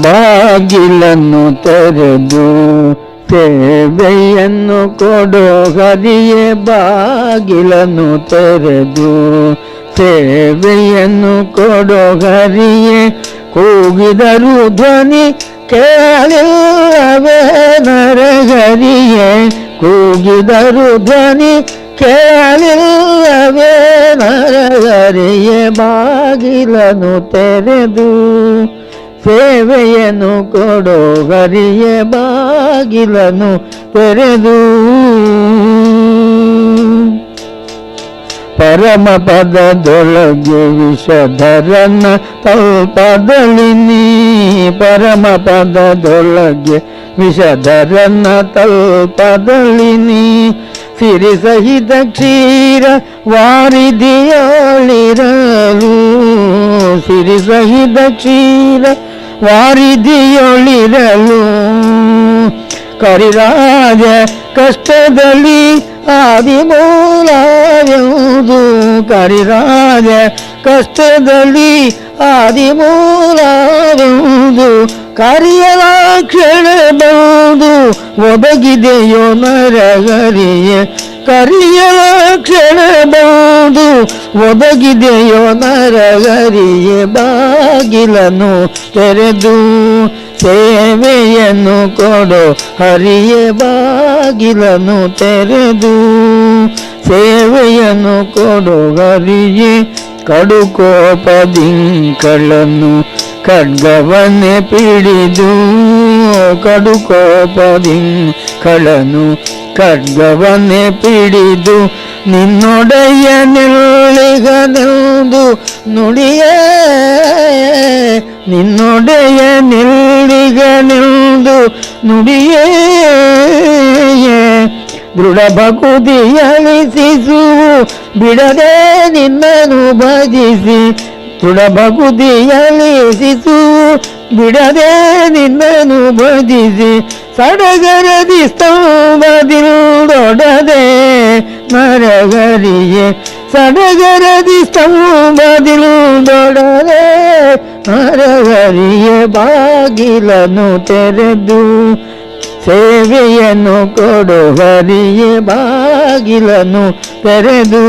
ಬಾಗಿಲನ್ನು ತೆರೆದು ಸೇವೆಯನ್ನು ಕೊಡೋ ಹರಿಯೇ. ಬಾಗಿಲನ್ನು ತೆರೆದು ಸೇವೆಯನ್ನು ಕೊಡೋ ಹರಿಯೇ. ಕೂಗಿದರು ಧ್ವನಿ ಕೇಳಿಲ್ಲವೇ ನರಹರಿಯೇ. ಕೂಗಿದರು ಧ್ವನಿ ಕೇಳಿಲ್ಲವೇ ನರಹರಿಯೇ. ಬಾಗಿಲನ್ನು ತೆರೆದು ಸೇವೆಯನ್ನು ಕೊಡೋ ಹರಿಯೇ. ಬಾಗಿಲನ್ನು ತೆರೆದು ಪರಮ ಪದದೊಳಗೆ ವಿಷಧರನ ತಲ್ಪದಲ್ಲಿ ನೀ. ಪರಮ ಪದದೊಳಗೆ ವಿಷಧರನ ತಲ್ಪದಲ್ಲಿ ನೀ. ಸಿರಿ ಸಹಿತ ಕ್ಷೀರ ವಾರಿದಿಯೊಳಿರಲು. ಸಿರಿ ಸಹಿತ ಕ್ಷೀರ ವಾರಿದಿಯೊಳಿರಲು. ಕರಿರಾಜ ಕಷ್ಟದಲ್ಲಿ ಆದಿಮೂಲವೆಂದು. ಕರಿರಾಜ ಕಷ್ಟದಲ್ಲಿ ಆದಿಮೂಲವೆಂದು. ಕರಿಯಲಾಕ್ಷಣ ಬಂದು ಒದಗಿದೆಯೋ ನರಹರಿಯೇ. ಕರಿಯಲಾಕ್ಷಣ ಬಂದು ಒದಗಿದೆಯೋ ನರಹರಿಯೇ. ಬಾಗಿಲನ್ನು ತೆರೆದು ಸೇವೆಯನ್ನು ಕೊಡೋ ಹರಿಯೇ. ಬಾಗಿಲನ್ನು ತೆರೆದು ಸೇವೆಯನ್ನು ಕೊಡೋ ಹರಿಯೇ. ಕಡುಕೋಪದಿಂಕಳನ್ನು ಖಡ್ಗವನ್ನೇ ಪಿಡಿದು. ಕಡುಕೋಪದಿಂಕಳನ್ನು ಖಡ್ಗವನ್ನೇ ಪಿಡಿದು. ನಿನ್ನೊಡೆಯ ನಿಲ್ಲಿಗನೆಂದು ನುಡಿಯೇ. ನಿನ್ನೊಡೆಯ ನಿಲ್ಲಿಗನೆಂದು ನುಡಿಯೇ. ದೃಢ ಭಕುತಿಯಲಿಸಿಸು ಬಿಡದೆ ನಿನ್ನನು ಭಜಿಸಿ. ದೃಢ ಭಕುತಿಯಲಿಸಿಸು ಬಿಡದೆ ನಿನ್ನನು ಭಜಿಸಿ. ಸಡಗರದಿ ಸ್ತಂಭದಿಲ್ದೊಡದೆ ನರಹರಿಯೇ. ಸಡಗರದಿ ಸ್ತಂಭದಿಲ್ದೊಡದೆ ನರಹರಿಯೇ. ಬಾಗಿಲನ್ನು ತೆರೆದು ಸೇವೆಯನ್ನು ಕೊಡೋ ಹರಿಯೇ. ಬಾಗಿಲನ್ನು ತೆರೆದು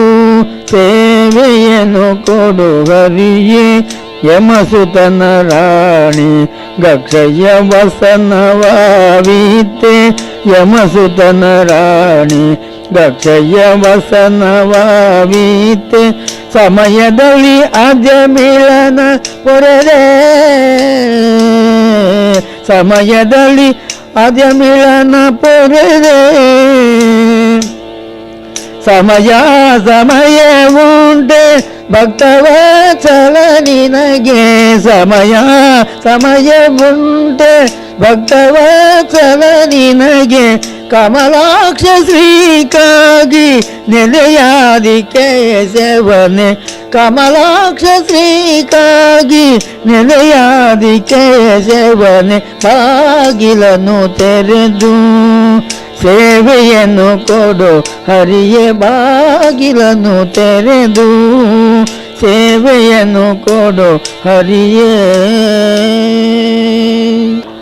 ಸೇವೆಯನ್ನು ಕೊಡೋ ಹರಿಯೇ. ಯಮಸುತನ ರಾಣಿ ಗಕ್ಷಯ ವಸನವಾವಿತೆ. ಯಮಸುತನ ರಾಣಿ ಗಕ್ಷಯ ವಸನವಾವಿತೆ. ಸಮಯದಲ್ಲಿ ಅಜ ಮಿಲನ ಪೊರೆದೆ. ಸಮಯದಲ್ಲಿ ಅಜ ಮಿಲನ ಪೊರೆದೆ. ಸಮಯ ಸಮಯ ಉಂಟೆ ಭಕ್ತವತ್ಸಲ ನಿನಗೆ. ಸಮಯ ಸಮಯ ಉಂಟೆ ಭಕ್ತವತ್ಸಲ ನಿನಗೆ. ಕಮಲಾಕ್ಷ ಶ್ರೀಕಾಗಿ ನೆಲೆಯಾದಿ ಕೇಶವನೆ. ಕಮಲಾಕ್ಷ ಶ್ರೀಕಾಗಿ ನೆಲೆಯಾದಿ ಕೇಶವನೆ. ಬಾಗಿಲನ್ನು ತೆರೆದು ಸೇವೆಯನ್ನು ಕೊಡೋ ಹರಿಯೇ. ಬಾಗಿಲನ್ನು ತೆರೆದು ಸೇವೆಯನ್ನು ಕೊಡೋ ಹರಿಯೇ.